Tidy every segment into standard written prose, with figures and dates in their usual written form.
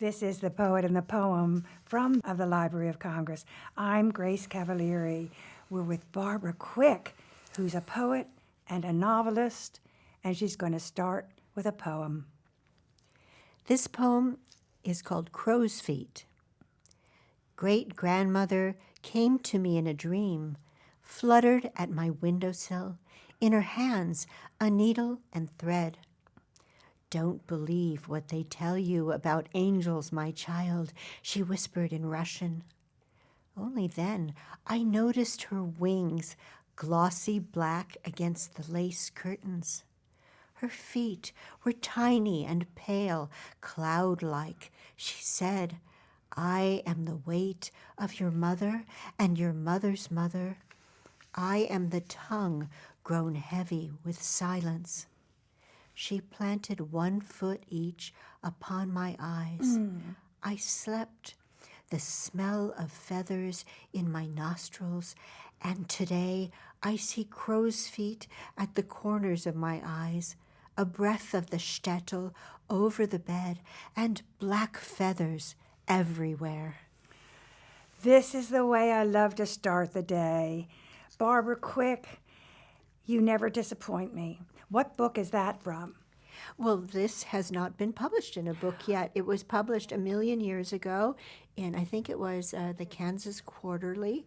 This is The Poet and the Poem from the Library of Congress. I'm Grace Cavalieri. We're with Barbara Quick, who's a poet and a novelist, and she's going to start with a poem. This poem is called Crow's Feet. Great-grandmother came to me in a dream, fluttered at my windowsill, in her hands a needle and thread. Don't believe what they tell you about angels, my child, she whispered in Russian. Only then I noticed her wings, glossy black against the lace curtains. Her feet were tiny and pale, cloud-like. She said, I am the weight of your mother and your mother's mother. I am the tongue grown heavy with silence. She planted 1 foot each upon my eyes. I slept, the smell of feathers in my nostrils, and today I see crow's feet at the corners of my eyes, a breath of the shtetl over the bed, and black feathers everywhere. This is the way I love to start the day. Barbara Quick, you never disappoint me. What book is that from? Well, this has not been published in a book yet. It was published 1,000,000 years ago in, I think it was the Kansas Quarterly.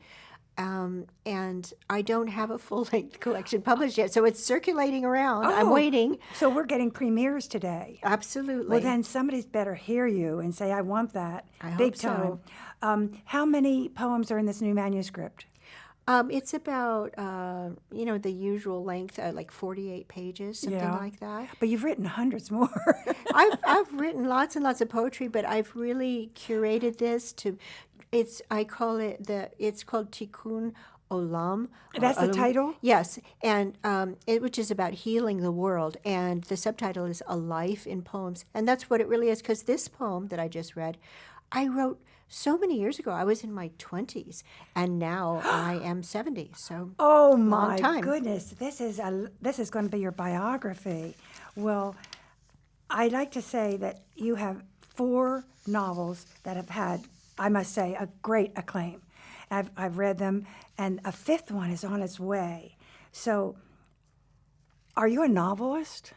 And I don't have a full-length collection published yet, so it's circulating around. I'm waiting. So we're getting premieres today. Absolutely. Well, then somebody's better hear you and say, I want that. I Big hope so. time. How many poems are in this new manuscript? It's about, the usual length, like 48 pages, something like that. But you've written hundreds more. I've written lots and lots of poetry, but I've really curated this to, it's called Tikkun Olam. That's the title? Yes, and which is about healing the world, and the subtitle is A Life in Poems, and that's what it really is, because this poem that I just read, I wrote so many years ago. I was in my 20s, and now I am 70, so Oh long my time. goodness, this is going to be your biography. Well, I'd like to say that you have 4 novels that have had, I must say, a great acclaim. I've read them, and a 5th one is on its way. So, are you a novelist?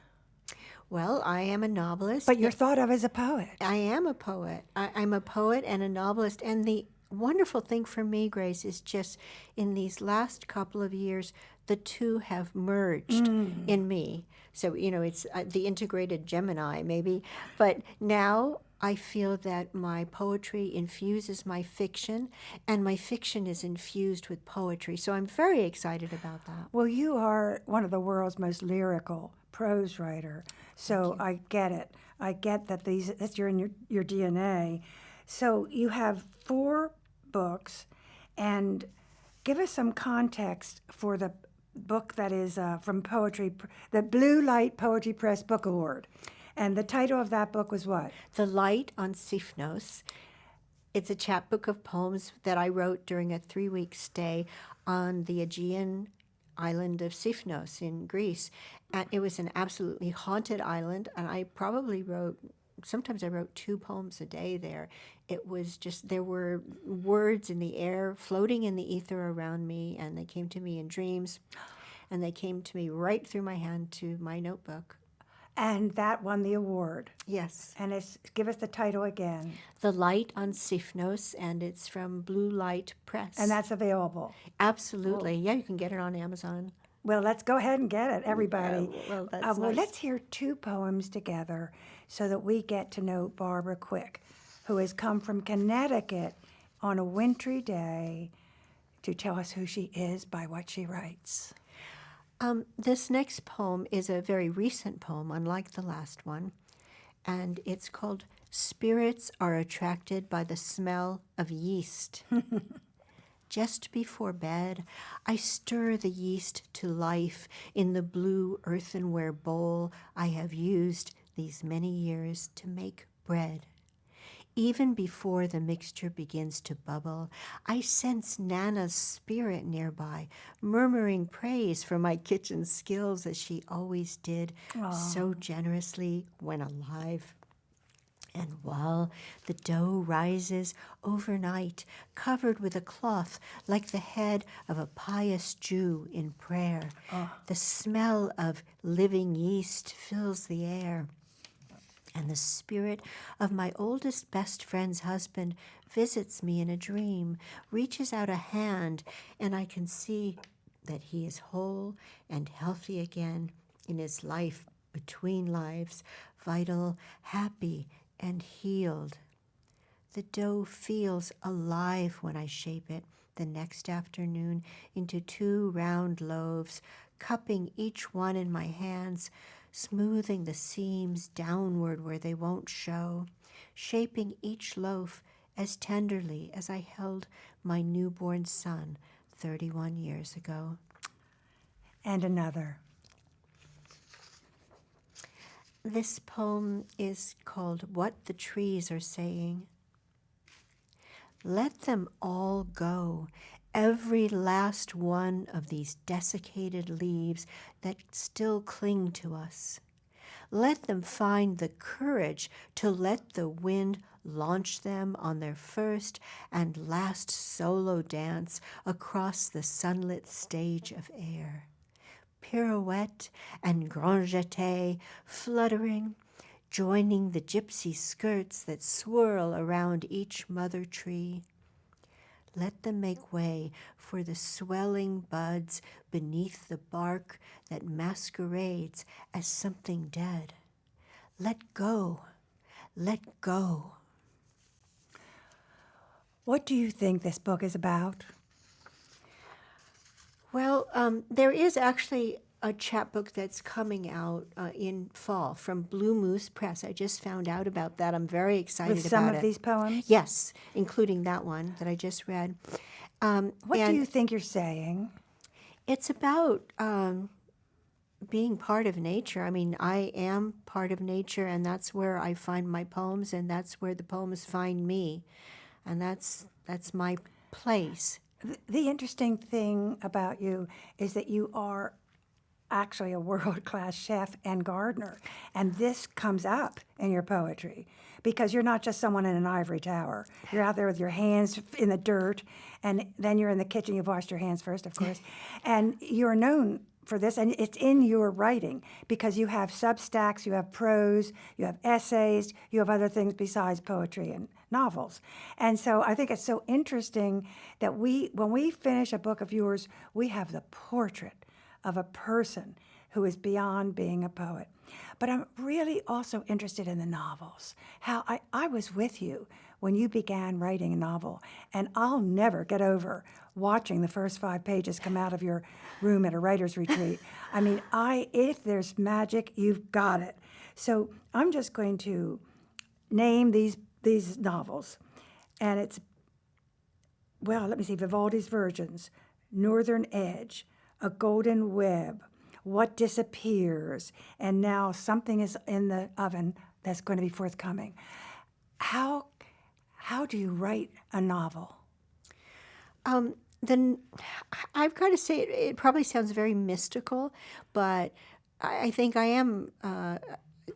Well, I am a novelist. But you're thought of as a poet. I am a poet. I'm a poet and a novelist. And the wonderful thing for me, Grace, is just in these last couple of years, the two have merged in me. So, it's the integrated Gemini, maybe. But now I feel that my poetry infuses my fiction, and my fiction is infused with poetry. So I'm very excited about that. Well, you are one of the world's most lyrical prose writer. So I get it. I get that that's in your DNA. So you have 4 books, and give us some context for the book that is from poetry, the Blue Light Poetry Press Book Award. And the title of that book was what? The Light on Sifnos. It's a chapbook of poems that I wrote during a 3-week stay on the Aegean island of Sifnos in Greece. And it was an absolutely haunted island, and sometimes I wrote 2 poems a day there. It was just, there were words in the air, floating in the ether around me, and they came to me in dreams, and they came to me right through my hand to my notebook. And that won the award. Yes. And give us the title again. The Light on Sifnos, and it's from Blue Light Press. And that's available. Absolutely. Yeah, you can get it on Amazon. Well, let's go ahead and get it, everybody. Well, that's Well, nice. let's hear 2 poems together so that we get to know Barbara Quick, who has come from Connecticut on a wintry day to tell us who she is by what she writes. This next poem is a very recent poem, unlike the last one, and it's called Spirits Are Attracted by the Smell of Yeast. Just before bed, I stir the yeast to life in the blue earthenware bowl I have used these many years to make bread. Even before the mixture begins to bubble, I sense Nana's spirit nearby, murmuring praise for my kitchen skills as she always did so generously when alive. And while the dough rises overnight, covered with a cloth like the head of a pious Jew in prayer, the smell of living yeast fills the air. And the spirit of my oldest best friend's husband visits me in a dream, reaches out a hand, and I can see that he is whole and healthy again in his life between lives, vital, happy, and healed. The dough feels alive when I shape it the next afternoon into 2 round loaves, cupping each one in my hands, smoothing the seams downward where they won't show, shaping each loaf as tenderly as I held my newborn son 31 years ago. And another. This poem is called What the Trees Are Saying. Let them all go, every last one of these desiccated leaves that still cling to us. Let them find the courage to let the wind launch them on their first and last solo dance across the sunlit stage of air. Pirouette and grand jeté fluttering, joining the gypsy skirts that swirl around each mother tree. Let them make way for the swelling buds beneath the bark that masquerades as something dead. Let go, let go. What do you think this book is about? Well, there is actually a chapbook that's coming out in fall from Blue Moose Press. I just found out about that. I'm very excited about it. With some of these poems? Yes, including that one that I just read. What do you think you're saying? It's about being part of nature. I mean, I am part of nature, and that's where I find my poems, and that's where the poems find me. And that's my place. The interesting thing about you is that you are actually a world-class chef and gardener, and this comes up in your poetry because you're not just someone in an ivory tower. You're out there with your hands in the dirt, and then you're in the kitchen. You've washed your hands first, of course, and you're known for this, and it's in your writing because you have substacks, you have prose, you have essays, you have other things besides poetry and novels. And so I think it's so interesting that when we finish a book of yours, we have the portrait of a person who is beyond being a poet. But I'm really also interested in the novels. How I was with you when you began writing a novel, and I'll never get over watching the first 5 pages come out of your room at a writer's retreat. I mean, if there's magic, you've got it. So I'm just going to name these novels, and it's, well, let me see, Vivaldi's Virgins, Northern Edge, A Golden Web, What Disappears, and now something is in the oven that's going to be forthcoming. How do you write a novel? Then I've got to say it probably sounds very mystical, but I think I am.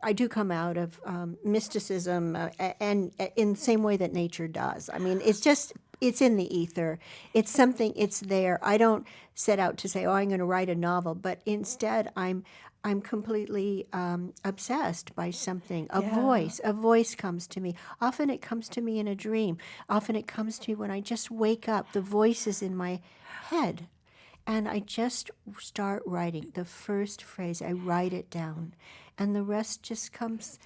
I do come out of mysticism, and in the same way that nature does. I mean, it's in the ether. It's something. It's there. I don't set out to say, "Oh, I'm going to write a novel," but instead, I'm completely obsessed by something. A voice comes to me. Often it comes to me in a dream. Often it comes to me when I just wake up. The voice is in my head. And I just start writing the first phrase. I write it down. And the rest just comes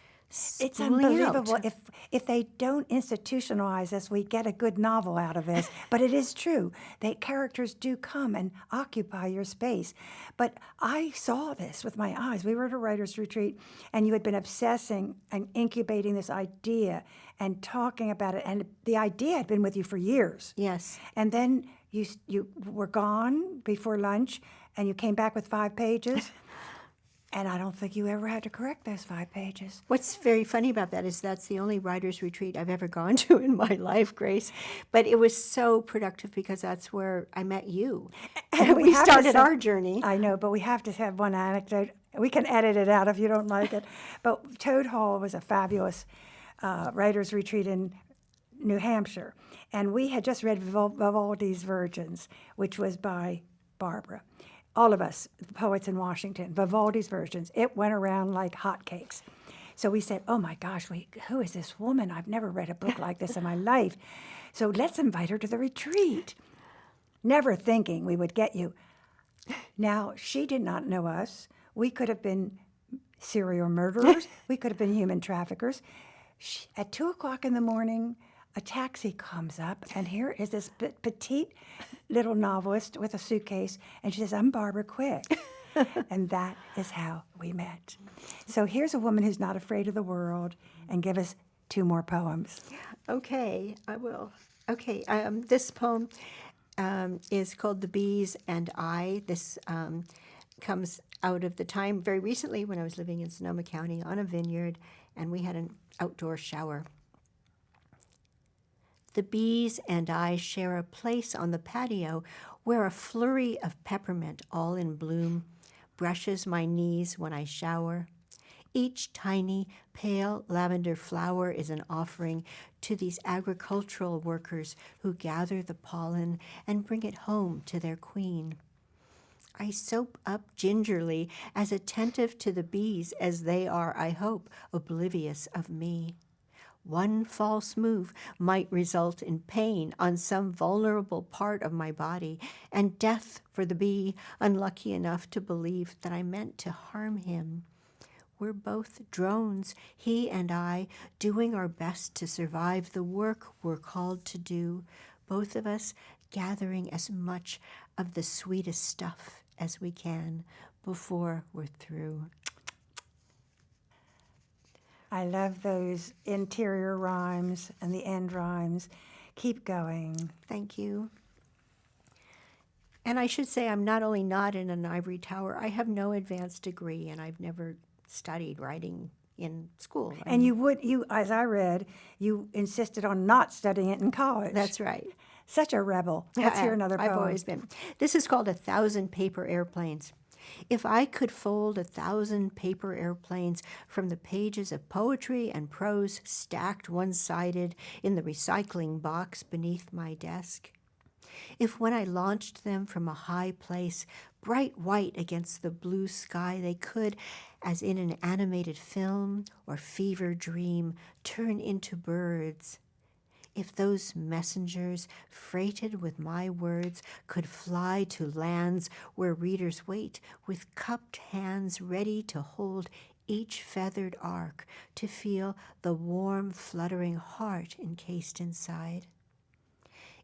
It's spilling unbelievable. out. If they don't institutionalize this, we get a good novel out of this. But it is true. Characters do come and occupy your space. But I saw this with my eyes. We were at a writer's retreat, and you had been obsessing and incubating this idea and talking about it. And the idea had been with you for years. Yes. And then you were gone before lunch, and you came back with 5 pages. And I don't think you ever had to correct those 5 pages. What's very funny about that is that's the only writer's retreat I've ever gone to in my life, Grace. But it was so productive because that's where I met you. And we have to started say- our journey. I know, but we have to have one anecdote. We can edit it out if you don't like it. But Toad Hall was a fabulous writers' retreat in New Hampshire, and we had just read Vivaldi's Virgins, which was by Barbara. All of us, the poets in Washington, Vivaldi's Virgins. It went around like hotcakes. So we said, oh my gosh, who is this woman? I've never read a book like this in my life. So let's invite her to the retreat. Never thinking we would get you. Now, she did not know us. We could have been serial murderers. We could have been human traffickers. At 2 o'clock in the morning, a taxi comes up, and here is this petite little novelist with a suitcase, and she says, I'm Barbara Quick. And that is how we met. So here's a woman who's not afraid of the world, and give us 2 more poems. Okay, I will. Okay, this poem is called The Bees and I. This comes out of the time very recently when I was living in Sonoma County on a vineyard, and we had an outdoor shower. The bees and I share a place on the patio where a flurry of peppermint, all in bloom, brushes my knees when I shower. Each tiny, pale lavender flower is an offering to these agricultural workers who gather the pollen and bring it home to their queen. I soap up gingerly, as attentive to the bees as they are, I hope, oblivious of me. One false move might result in pain on some vulnerable part of my body, and death for the bee, unlucky enough to believe that I meant to harm him. We're both drones, he and I, doing our best to survive the work we're called to do, both of us gathering as much of the sweetest stuff as we can before we're through. I love those interior rhymes and the end rhymes. Keep going. Thank you. And I should say I'm not only not in an ivory tower, I have no advanced degree, and I've never studied writing in school. And you, as I read, you insisted on not studying it in college. That's right. Such a rebel. Let's hear another poem. I've always been. This is called 1,000 Paper Airplanes. If I could fold 1,000 paper airplanes from the pages of poetry and prose stacked one-sided in the recycling box beneath my desk, if when I launched them from a high place, bright white against the blue sky, they could, as in an animated film or fever dream, turn into birds, if those messengers, freighted with my words, could fly to lands where readers wait with cupped hands ready to hold each feathered arc, to feel the warm, fluttering heart encased inside.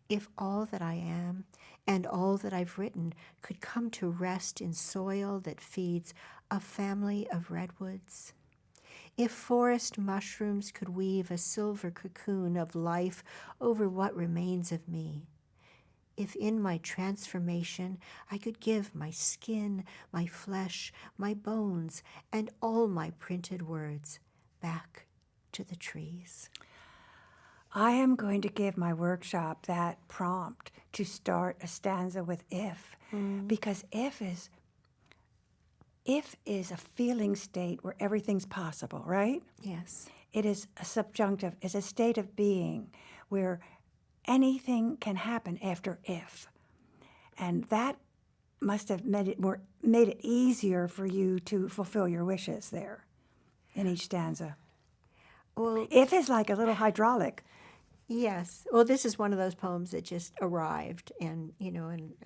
If all that I am and all that I've written could come to rest in soil that feeds a family of redwoods, if forest mushrooms could weave a silver cocoon of life over what remains of me, if in my transformation I could give my skin, my flesh, my bones, and all my printed words back to the trees. I am going to give my workshop that prompt to start a stanza with if, because if is a feeling state where everything's possible, right? Yes. It is a subjunctive, it's a state of being where anything can happen after if. And that must have made it easier for you to fulfill your wishes there in each stanza. Well, If is like a little hydraulic. yes. Well, this is one of those poems that just arrived and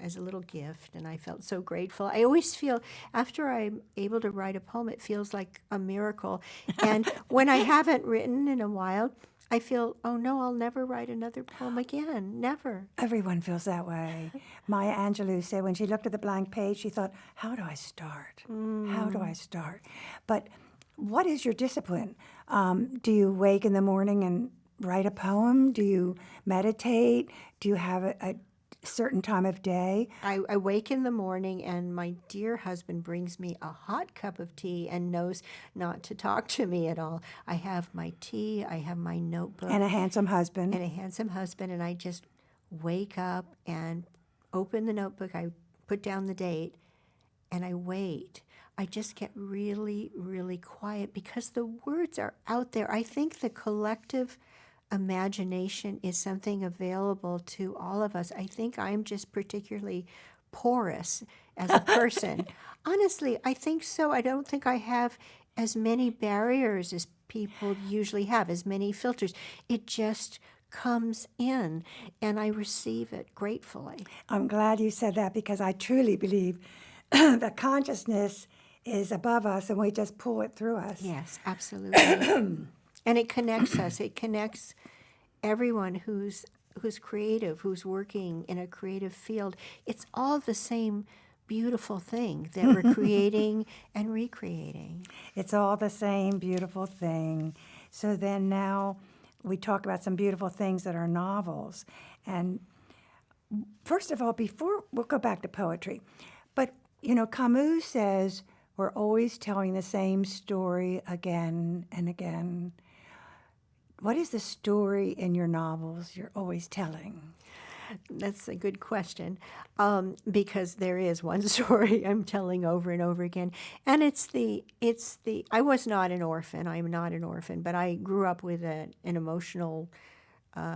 as a little gift, and I felt so grateful. I always feel after I'm able to write a poem, it feels like a miracle. And when I haven't written in a while, I feel, oh no, I'll never write another poem again. Never. Everyone feels that way. Maya Angelou said when she looked at the blank page, she thought, how do I start? How do I start? But what is your discipline? Do you wake in the morning and write a poem? Do you meditate? Do you have a certain time of day? I wake in the morning and my dear husband brings me a hot cup of tea and knows not to talk to me at all. I have my tea, I have my notebook. And a handsome husband. And I just wake up and open the notebook. I put down the date and I wait. I just get really, really quiet because the words are out there. I think the collective imagination is something available to all of us. I think I'm just particularly porous as a person. Honestly, I think so. I don't think I have as many barriers as people usually have, as many filters. It just comes in and I receive it gratefully. I'm glad you said that because I truly believe that consciousness is above us and we just pull it through us. Yes, absolutely. And it connects us. It connects everyone who's creative, who's working in a creative field. It's all the same beautiful thing that we're creating and recreating. It's all the same beautiful thing. So then now we talk about some beautiful things that are novels. And first of all, before we'll go back to poetry, but Camus says we're always telling the same story again and again. What is the story in your novels you're always telling? That's a good question, because there is one story I'm telling over and over again, and it's the. I was not an orphan. I'm not an orphan, but I grew up with an emotional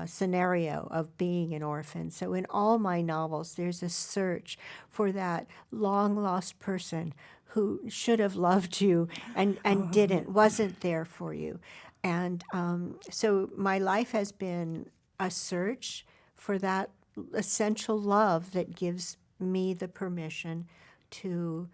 scenario of being an orphan. So in all my novels, there's a search for that long lost person who should have loved you and didn't, wasn't there for you, and so my life has been a search for that essential love that gives me the permission to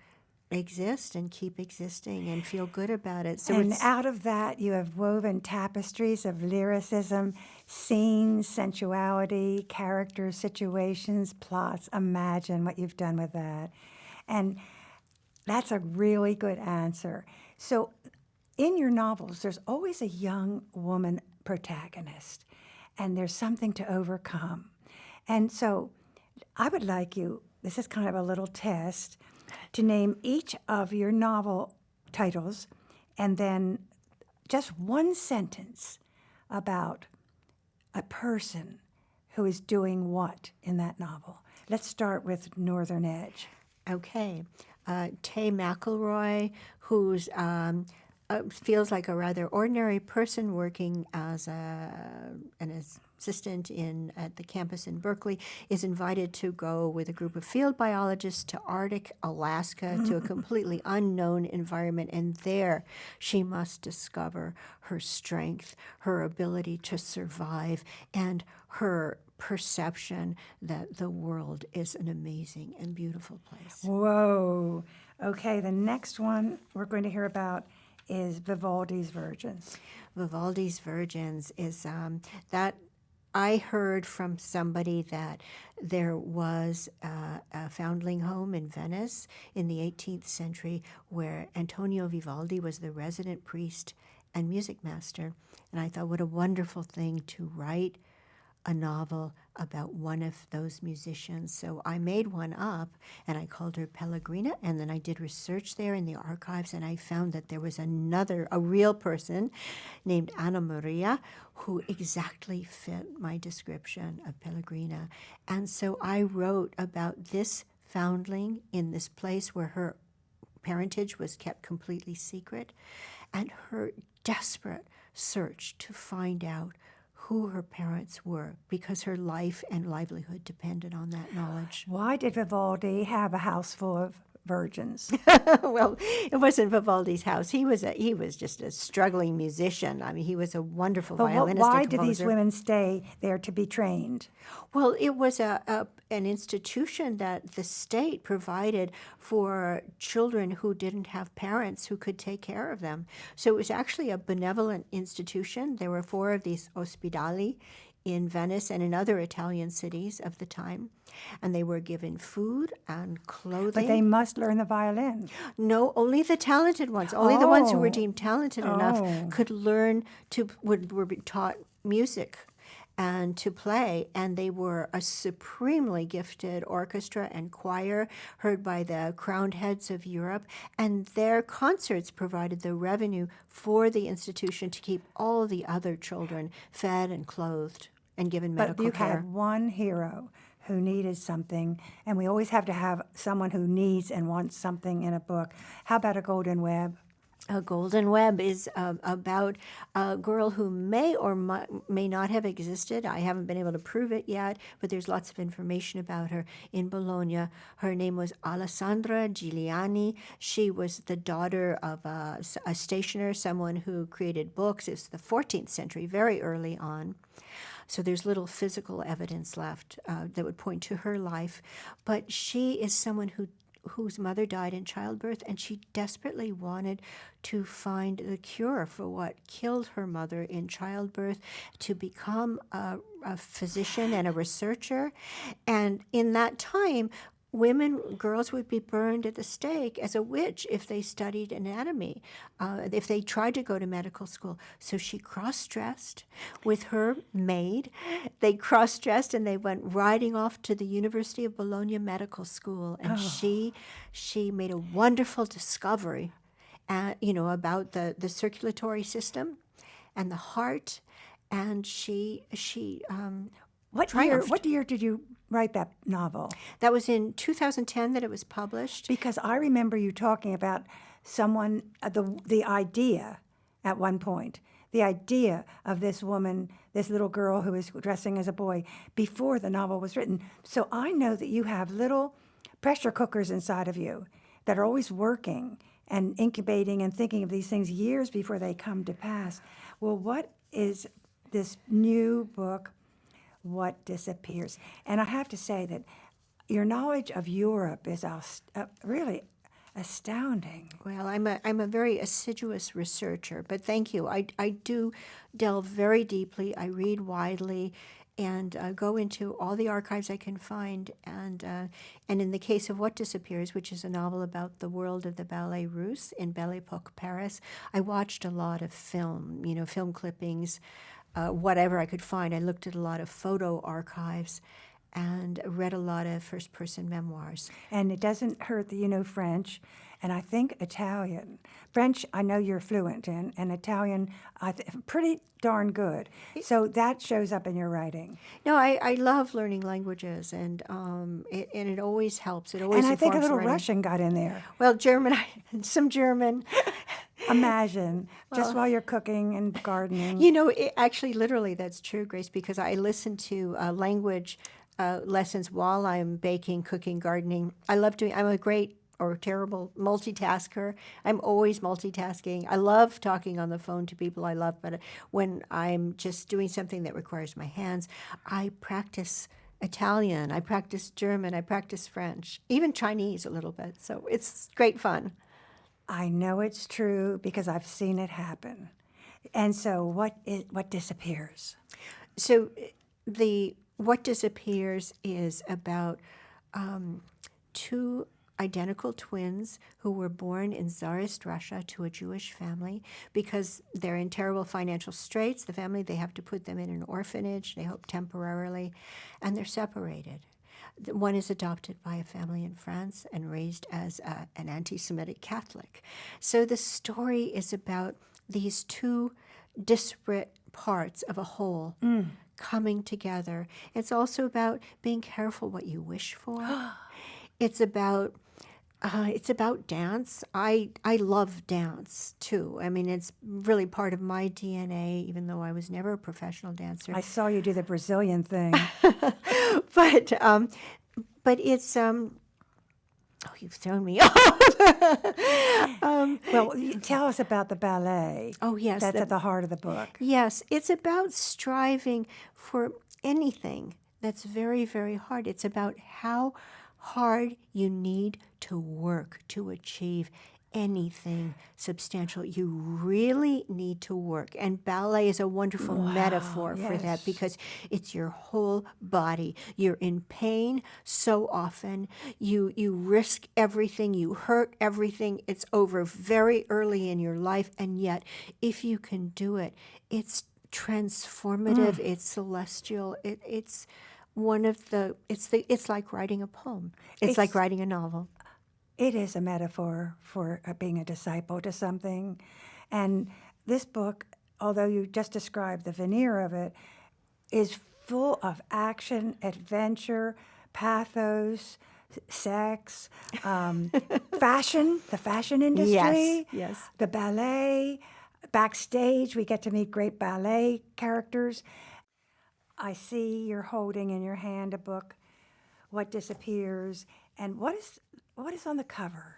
exist and keep existing and feel good about it. So and out of that, you have woven tapestries of lyricism, scenes, sensuality, characters, situations, plots. Imagine what you've done with that. And that's a really good answer. So in your novels, there's always a young woman protagonist, and there's something to overcome. And so I would like you, this is kind of a little test, to name each of your novel titles and then just one sentence about a person who is doing what in that novel. Let's start with Northern Edge. Okay. Tay McElroy, who's feels like a rather ordinary person working as an assistant at the campus in Berkeley, is invited to go with a group of field biologists to Arctic Alaska to a completely unknown environment, and there she must discover her strength, her ability to survive, and her perception that the world is an amazing and beautiful place. Whoa. Okay, the next one we're going to hear about is Vivaldi's Virgins. Vivaldi's Virgins is that I heard from somebody that there was a foundling home in Venice in the 18th century where Antonio Vivaldi was the resident priest and music master. And I thought, what a wonderful thing to write a novel about one of those musicians. So I made one up and I called her Pellegrina, and then I did research there in the archives and I found that there was a real person named Anna Maria who exactly fit my description of Pellegrina. And so I wrote about this foundling in this place where her parentage was kept completely secret and her desperate search to find out who her parents were, because her life and livelihood depended on that knowledge. Why did Vivaldi have a house full of virgins? Well, it wasn't Vivaldi's house. He was just a struggling musician. I mean, he was a wonderful violinist. Why and did these composer. women stay there to be trained? Well, it was an institution that the state provided for children who didn't have parents who could take care of them. So it was actually a benevolent institution. There were 4 of these ospedali in Venice and in other Italian cities of the time. And they were given food and clothing. But they must learn the violin. No, only the talented ones. Only the ones who were Oh. deemed talented enough could learn were taught music and to play, and they were a supremely gifted orchestra and choir heard by the crowned heads of Europe, and their concerts provided the revenue for the institution to keep all the other children fed and clothed and given medical But you care. had one hero who needed something, and we always have to have someone who needs and wants something in a book. How about A Golden Web? A Golden Web is about a girl who may or may not have existed. I haven't been able to prove it yet, but there's lots of information about her in Bologna. Her name was Alessandra Giuliani. She was the daughter of a stationer, someone who created books. It's the 14th century, very early on. So there's little physical evidence left that would point to her life. But she is someone whose mother died in childbirth, and she desperately wanted to find the cure for what killed her mother in childbirth, to become a physician and a researcher. And in that time, girls would be burned at the stake as a witch if they studied anatomy, if they tried to go to medical school. So she cross-dressed with her maid. They cross-dressed and they went riding off to the University of Bologna Medical School. And she made a wonderful discovery, about the circulatory system and the heart. And she triumphed. What year did you write that novel? That was in 2010 that it was published. Because I remember you talking about someone, the idea at one point, the idea of this woman, this little girl who is dressing as a boy, before the novel was written. So I know that you have little pressure cookers inside of you that are always working and incubating and thinking of these things years before they come to pass. Well, what is this new book, What Disappears? And I have to say that your knowledge of Europe is really astounding. Well, I'm a very assiduous researcher, but thank you. I do delve very deeply. I read widely, and go into all the archives I can find. And in the case of What Disappears, which is a novel about the world of the Ballet Russe in Belle Epoque Paris, I watched a lot of film, film clippings, whatever I could find. I looked at a lot of photo archives and read a lot of first-person memoirs. And it doesn't hurt that you know French, and I think Italian. French, I know you're fluent in, and Italian, pretty darn good. So that shows up in your writing. No, I love learning languages, and it always helps. It always And I think a informs little writing. Russian got in there. Well, German, some German. Imagine, just while you're cooking and gardening. Actually, literally, that's true, Grace, because I listen to language lessons while I'm baking, cooking, gardening. I'm a great or terrible multitasker. I'm always multitasking. I love talking on the phone to people I love, but when I'm just doing something that requires my hands, I practice Italian, I practice German, I practice French, even Chinese a little bit. So it's great fun. I know it's true because I've seen it happen. And so what disappears? So What Disappears is about two identical twins who were born in Tsarist Russia to a Jewish family. Because they're in terrible financial straits, the family, they have to put them in an orphanage, they hope temporarily, and they're separated. One is adopted by a family in France and raised as an anti-Semitic Catholic. So the story is about these two disparate parts of a whole coming together. It's also about being careful what you wish for. It's about dance. I love dance too. I mean, it's really part of my DNA, even though I was never a professional dancer. I saw you do the Brazilian thing. But it's you've thrown me off. Well, tell us about the ballet. Oh, yes. That's at the heart of the book. Yes, it's about striving for anything that's very, very hard. It's about how hard you need to work to achieve anything substantial. You really need to work. And ballet is a wonderful metaphor for that, because it's your whole body. You're in pain so often. You risk everything. You hurt everything. It's over very early in your life. And yet, if you can do it, it's transformative. It's celestial. It's one of the, it's like writing a poem. It's like writing a novel. It is a metaphor for being a disciple to something. And this book, although you just described the veneer of it, is full of action, adventure, pathos, sex, fashion, the fashion industry, yes. the ballet. Backstage, we get to meet great ballet characters. I see you're holding in your hand a book, What Disappears, and what is on the cover?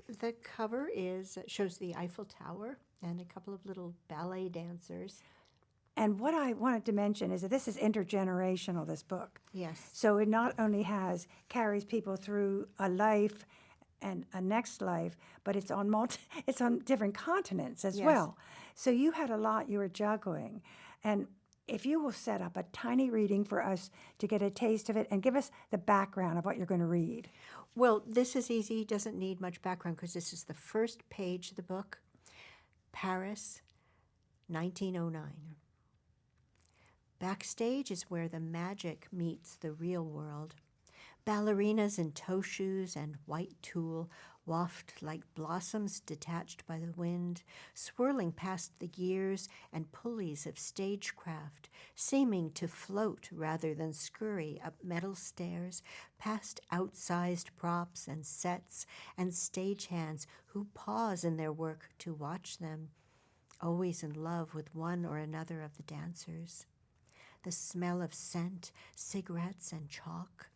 The cover shows the Eiffel Tower and a couple of little ballet dancers. And what I wanted to mention is that this is intergenerational, this book. Yes. So it not only carries people through a life and a next life, but it's on it's on different continents as Yes. well. So you had a lot you were juggling. And if you will set up a tiny reading for us to get a taste of it and give us the background of what you're going to read. Well, this is easy, doesn't need much background because this is the first page of the book. Paris, 1909. Backstage is where the magic meets the real world. Ballerinas in toe shoes and white tulle waft like blossoms detached by the wind, swirling past the gears and pulleys of stagecraft, seeming to float rather than scurry up metal stairs, past outsized props and sets and stagehands who pause in their work to watch them, always in love with one or another of the dancers. The smell of scent, cigarettes, and chalk,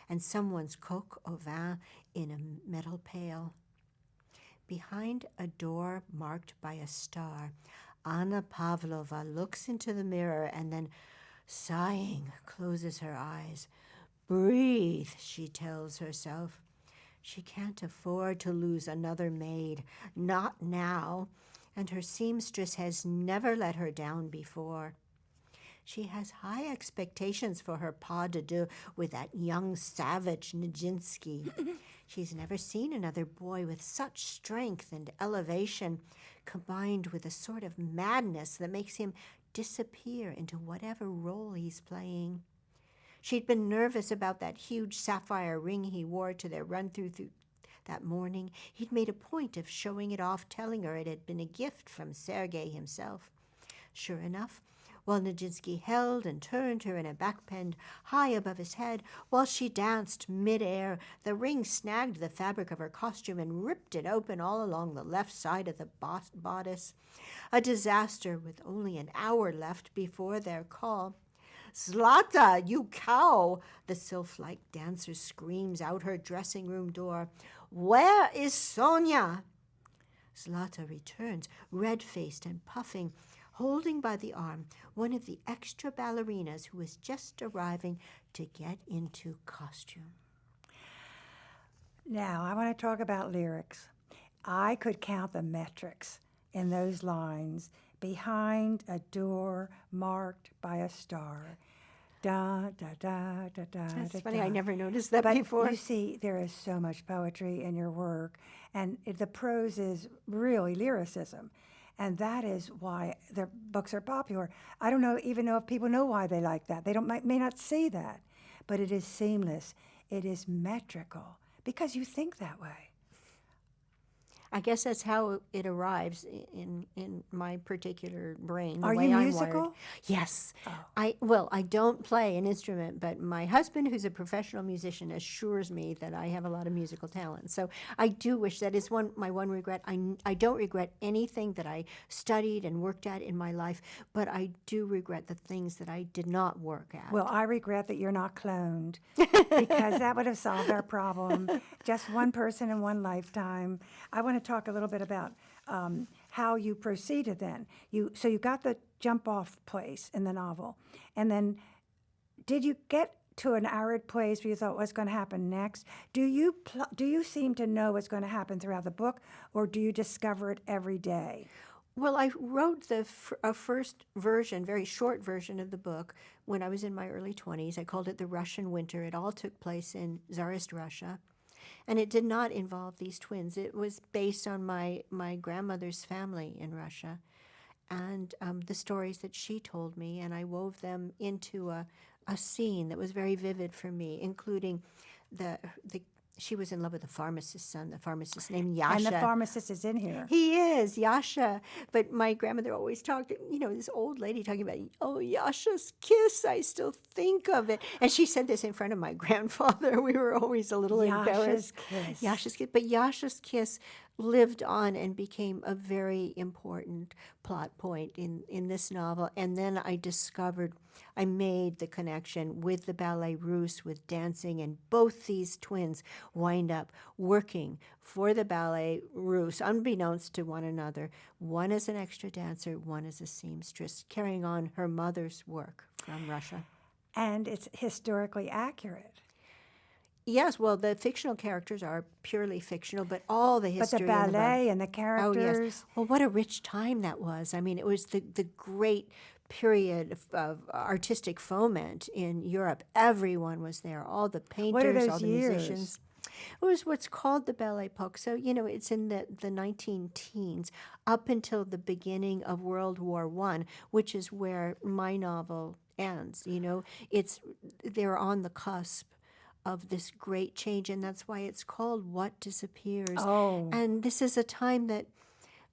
and someone's coque au vin in a metal pail. Behind a door marked by a star, Anna Pavlova looks into the mirror and then, sighing, closes her eyes. Breathe, she tells herself. She can't afford to lose another maid, not now, and her seamstress has never let her down before. She has high expectations for her pas de deux with that young savage Nijinsky. She's never seen another boy with such strength and elevation, combined with a sort of madness that makes him disappear into whatever role he's playing. She'd been nervous about that huge sapphire ring he wore to their run-through that morning. He'd made a point of showing it off, telling her it had been a gift from Sergei himself. Sure enough, while Nijinsky held and turned her in a backbend high above his head, while she danced mid-air, the ring snagged the fabric of her costume and ripped it open all along the left side of the bodice. A disaster with only an hour left before their call. Zlata, you cow! The sylph-like dancer screams out her dressing room door. Where is Sonia? Zlata returns, red-faced and puffing, holding by the arm one of the extra ballerinas who is just arriving to get into costume. Now, I want to talk about lyrics. I could count the metrics in those lines. Behind a door marked by a star. Da, da, da, da, da, That's da, funny, da. I never noticed that But before. you see, there is so much poetry in your work, and the prose is really lyricism. And that is why their books are popular. I don't even know if people know why they like that. They may not see that, but it is seamless. It is metrical because you think that way. I guess that's how it arrives in my particular brain. The Are way you I'm musical? wired. Yes. Oh. I don't play an instrument, but my husband, who's a professional musician, assures me that I have a lot of musical talent. So I do wish that is my one regret. I don't regret anything that I studied and worked at in my life, but I do regret the things that I did not work at. Well, I regret that you're not cloned because that would have solved our problem. Just one person in one lifetime. I want to talk a little bit about how you proceeded then. So you got the jump off place in the novel. And then did you get to an arid place where you thought what's going to happen next? Do you seem to know what's going to happen throughout the book, or do you discover it every day? Well, I wrote a first version, very short version of the book when I was in my early 20s. I called it The Russian Winter. It all took place in Tsarist Russia. And it did not involve these twins. It was based on my grandmother's family in Russia and the stories that she told me. And I wove them into a scene that was very vivid for me, including the she was in love with the pharmacist's son, the pharmacist named And the Yasha. pharmacist is in here. He is, Yasha. But my grandmother always talked, this old lady talking about, oh, Yasha's kiss, I still think of it. And she said this in front of my grandfather. We were always a little Yasha's embarrassed. kiss. Yasha's kiss. But Yasha's kiss lived on and became a very important plot point in this novel. And then I made the connection with the ballet russe, with dancing, and both these twins wind up working for the ballet russe, unbeknownst to one another. One is an extra dancer, one is a seamstress, carrying on her mother's work from Russia. And it's historically accurate. Yes, well, the fictional characters are purely fictional, but all the But history the and the ballet and the Oh, characters. yes. Well, what a rich time that was. I mean, it was the great period of artistic foment in Europe. Everyone was there, all the painters, all those the years? musicians. It was what's called the Belle Epoque. So, it's in the 19 teens up until the beginning of World War I, which is where my novel ends. They're on the cusp of this great change, and that's why it's called What Disappears. Oh. And this is a time that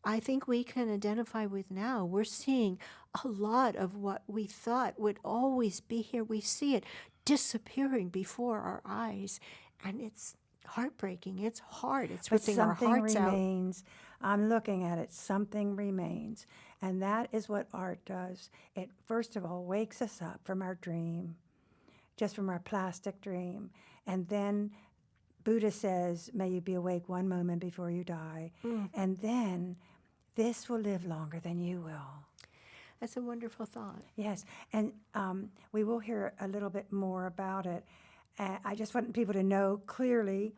I think we can identify with now. We're seeing a lot of what we thought would always be here. We see it disappearing before our eyes, and it's heartbreaking. It's hard. It's But ripping our something hearts out. remains. I'm looking at it. Something remains. And that is what art does. It, first of all, wakes us up from our dream, just from our plastic dream. And then Buddha says, may you be awake one moment before you die. And then this will live longer than you will. That's a wonderful thought. Yes. And we will hear a little bit more about it. I just want people to know clearly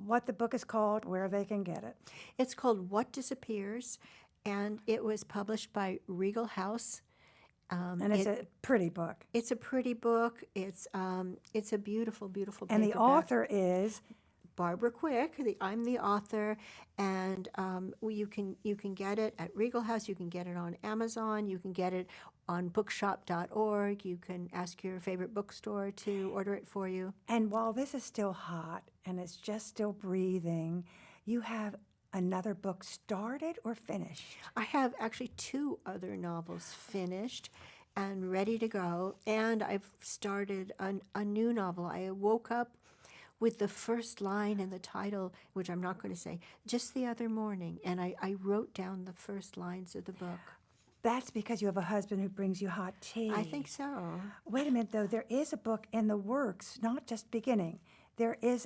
what the book is called, where they can get it. It's called What Disappears, and it was published by Regal House. And it's a pretty book. It's a pretty book. It's a beautiful, beautiful And the paperback. author is Barbara Quick. I'm the author, and you can get it at Regal House. You can get it on Amazon. You can get it on bookshop.org. You can ask your favorite bookstore to order it for you. And while this is still hot and it's just still breathing, you have another book started or finished? I have actually 2 other novels finished and ready to go, and I've started a new novel. I woke up with the first line in the title, which I'm not going to say, just the other morning, and I wrote down the first lines of the book. That's because you have a husband who brings you hot tea. I think so. Wait a minute, though. There is a book in the works, not just beginning. There is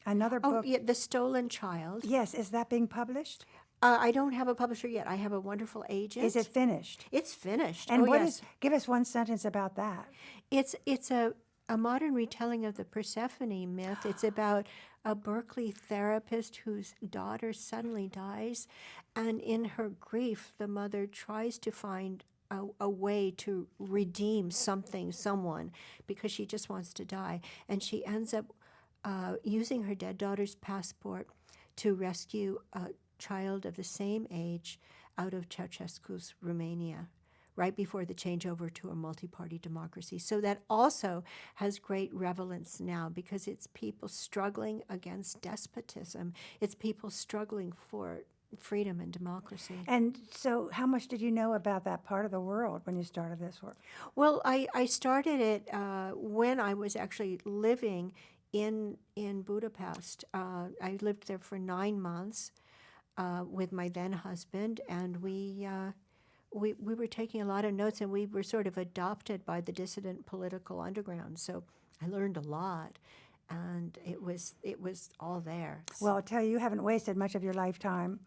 another Oh, book. yeah, The Stolen Child. Yes, is that being published? I don't have a publisher yet. I have a wonderful agent. Is it finished? It's finished. And oh, what yes. is? Give us one sentence about that. It's a modern retelling of the Persephone myth. It's about a Berkeley therapist whose daughter suddenly dies, and in her grief, the mother tries to find a way to redeem someone, because she just wants to die. And she ends up using her dead daughter's passport to rescue a child of the same age out of Ceausescu's Romania, right before the changeover to a multi-party democracy. So that also has great relevance now, because it's people struggling against despotism. It's people struggling for freedom and democracy. And so, how much did you know about that part of the world when you started this work? Well, I started it when I was actually living in Budapest. I lived there for 9 months with my then husband, and we were taking a lot of notes, and we were sort of adopted by the dissident political underground. So I learned a lot, and it was all there. Well, I'll tell you, you haven't wasted much of your lifetime.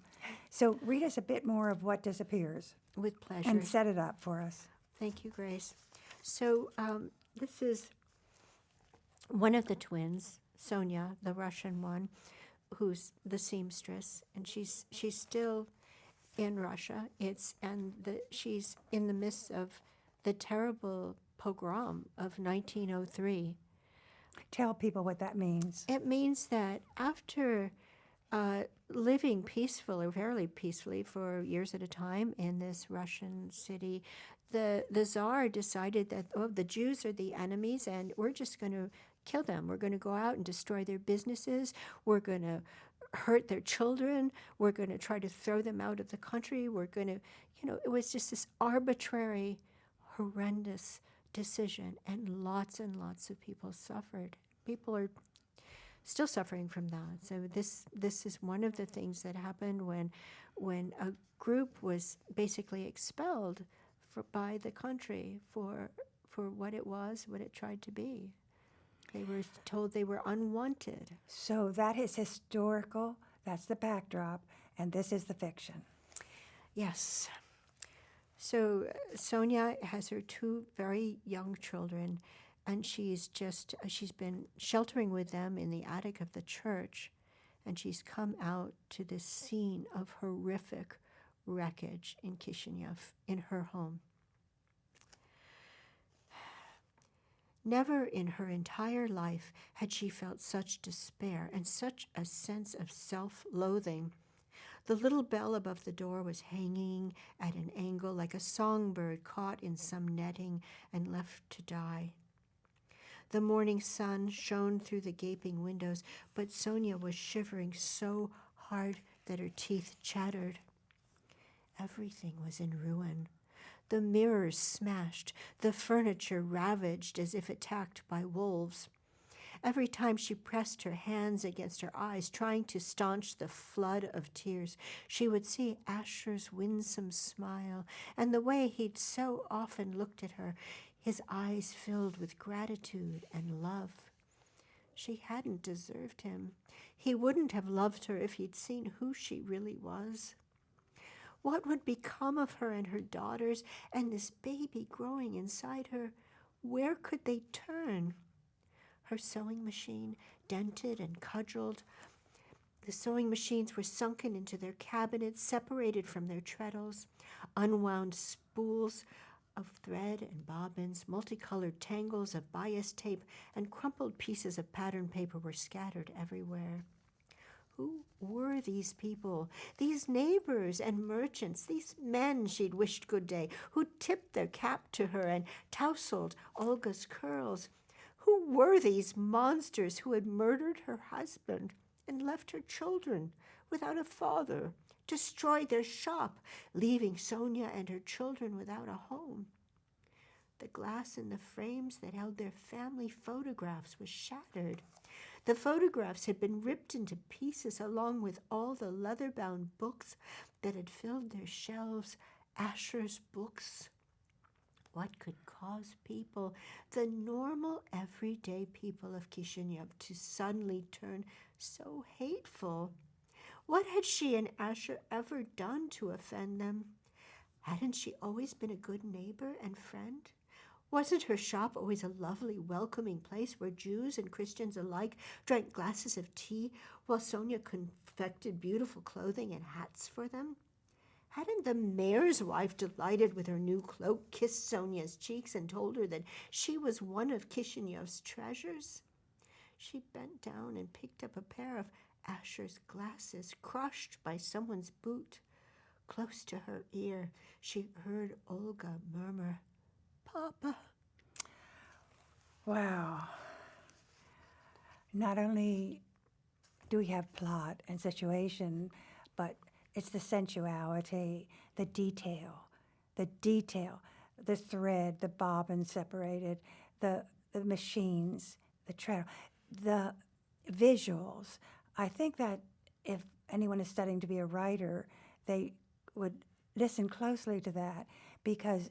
So read us a bit more of What Disappears With pleasure. and set it up for us. Thank you, Grace. So this is one of the twins, Sonia, the Russian one, who's the seamstress, and she's still in Russia. She's in the midst of the terrible pogrom of 1903. Tell people what that means. It means that after living peacefully, fairly peacefully, for years at a time in this Russian city, the Tsar decided that, the Jews are the enemies, and we're just going to kill them. We're going to go out and destroy their businesses. We're going to hurt their children. We're going to try to throw them out of the country. We're going to, it was just this arbitrary, horrendous decision. And lots of people suffered. People are still suffering from that. So this is one of the things that happened when a group was basically expelled by the country for what it was, what it tried to be. They were told they were unwanted. So that is historical, that's the backdrop, and this is the fiction. Yes. So Sonia has her 2 very young children, and she's been sheltering with them in the attic of the church, and she's come out to this scene of horrific wreckage in Kishinev, in her home. Never in her entire life had she felt such despair and such a sense of self-loathing. The little bell above the door was hanging at an angle like a songbird caught in some netting and left to die. The morning sun shone through the gaping windows, but Sonia was shivering so hard that her teeth chattered. Everything was in ruin. The mirrors smashed, the furniture ravaged as if attacked by wolves. Every time she pressed her hands against her eyes, trying to staunch the flood of tears, she would see Asher's winsome smile and the way he'd so often looked at her, his eyes filled with gratitude and love. She hadn't deserved him. He wouldn't have loved her if he'd seen who she really was. What would become of her and her daughters and this baby growing inside her? Where could they turn? Her sewing machine, dented and cudgeled. The sewing machines were sunken into their cabinets, separated from their treadles. Unwound spools of thread and bobbins, multicolored tangles of bias tape, and crumpled pieces of pattern paper were scattered everywhere. Who were these people, these neighbors and merchants, these men she'd wished good day, who tipped their cap to her and tousled Olga's curls? Who were these monsters who had murdered her husband and left her children without a father, destroyed their shop, leaving Sonia and her children without a home? The glass in the frames that held their family photographs was shattered. The photographs had been ripped into pieces along with all the leather-bound books that had filled their shelves, Asher's books. What could cause people, the normal, everyday people of Kishinev, to suddenly turn so hateful? What had she and Asher ever done to offend them? Hadn't she always been a good neighbor and friend? Wasn't her shop always a lovely, welcoming place where Jews and Christians alike drank glasses of tea while Sonia confected beautiful clothing and hats for them? Hadn't the mayor's wife, delighted with her new cloak, kissed Sonia's cheeks and told her that she was one of Kishinev's treasures? She bent down and picked up a pair of Asher's glasses, crushed by someone's boot. Close to her ear, she heard Olga murmur, "Papa." Wow. Not only do we have plot and situation, but it's the sensuality, the detail, the thread, the bobbin separated, the machines, the treadle, the visuals. I think that if anyone is studying to be a writer, they would listen closely to that, because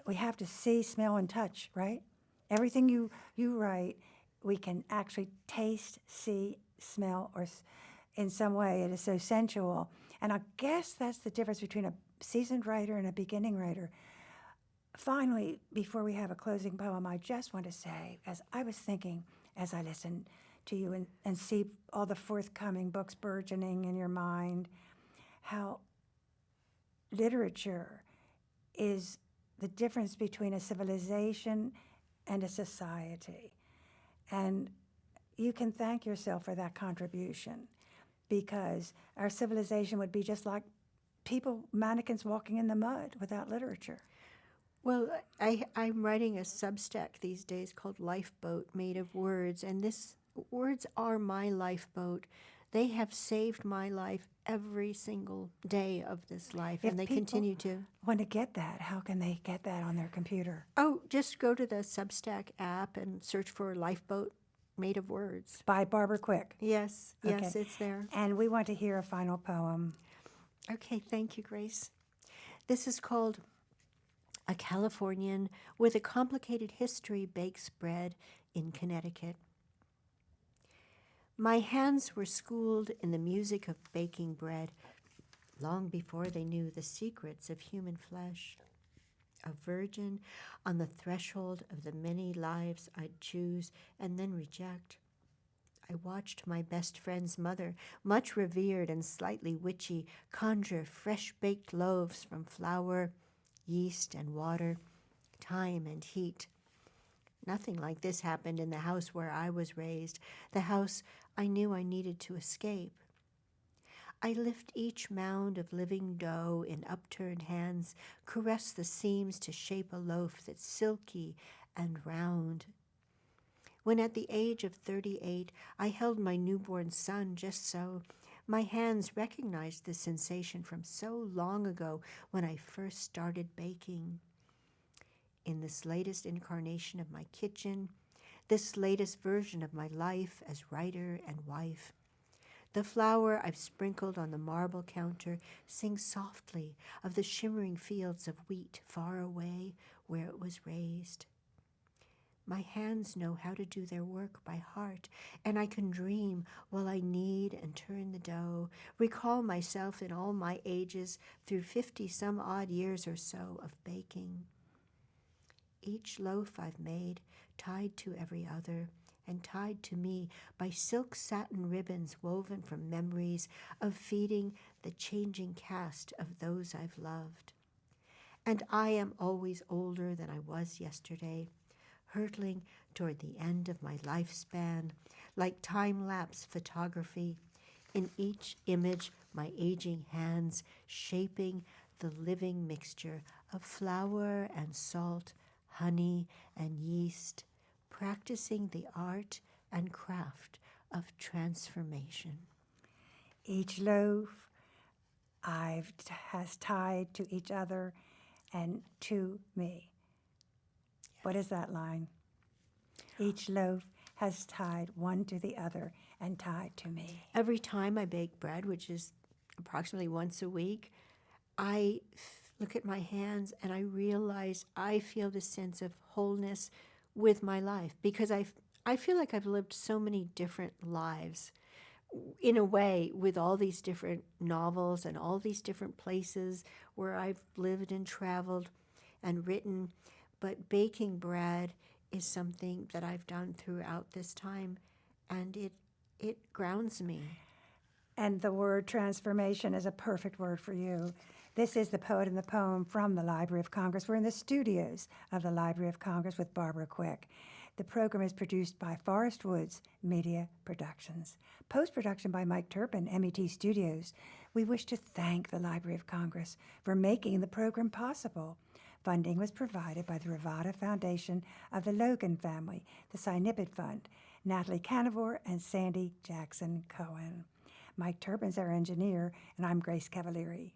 we have to see, smell, and touch, right? Everything you write, we can actually taste, see, smell, or in some way it is so sensual. And I guess that's the difference between a seasoned writer and a beginning writer. Finally, before we have a closing poem, I just want to say, as I was thinking, as I listened to you and see all the forthcoming books burgeoning in your mind, how literature is the difference between a civilization and a society. And you can thank yourself for that contribution, because our civilization would be just like mannequins walking in the mud without literature. Well, I'm writing a Substack these days called Lifeboat, made of words, and this words are my lifeboat. They have saved my life every single day of this life, and If they people continue to. want to get that, how can they get that on their computer? Oh, just go to the Substack app and search for Lifeboat made of words. By Barbara Quick. Yes, yes, Okay. it's there. And we want to hear a final poem. Okay, thank you, Grace. This is called A Californian with a Complicated History Bakes Bread in Connecticut. My hands were schooled in the music of baking bread long before they knew the secrets of human flesh. A virgin on the threshold of the many lives I'd choose and then reject. I watched my best friend's mother, much revered and slightly witchy, conjure fresh-baked loaves from flour, yeast and water, time and heat. Nothing like this happened in the house where I was raised, the house I knew I needed to escape. I lift each mound of living dough in upturned hands, caress the seams to shape a loaf that's silky and round. When at the age of 38, I held my newborn son just so, my hands recognized the sensation from so long ago when I first started baking. In this latest incarnation of my kitchen, this latest version of my life as writer and wife, the flour I've sprinkled on the marble counter sings softly of the shimmering fields of wheat far away where it was raised. My hands know how to do their work by heart, and I can dream while I knead and turn the dough, recall myself in all my ages through 50-some-odd years or so of baking. Each loaf I've made, tied to every other, and tied to me by silk satin ribbons woven from memories of feeding the changing cast of those I've loved. And I am always older than I was yesterday, hurtling toward the end of my lifespan, like time-lapse photography, in each image my aging hands shaping the living mixture of flour and salt, honey and yeast, practicing the art and craft of transformation. Each loaf has tied to each other and to me. What is that line? Each loaf has tied one to the other and tied to me. Every time I bake bread, which is approximately once a week, I look at my hands and I realize I feel this sense of wholeness with my life because I feel like I've lived so many different lives in a way with all these different novels and all these different places where I've lived and traveled and written. But baking bread is something that I've done throughout this time, and it grounds me. And the word transformation is a perfect word for you. This is The Poet and the Poem from the Library of Congress. We're in the studios of the Library of Congress with Barbara Quick. The program is produced by Forest Woods Media Productions. Post-production by Mike Turpin, MET Studios. We wish to thank the Library of Congress for making the program possible. Funding was provided by the Ravada Foundation of the Logan family, the Sinipid Fund, Natalie Canavore, and Sandy Jackson Cohen. Mike Turpin's our engineer, and I'm Grace Cavalieri.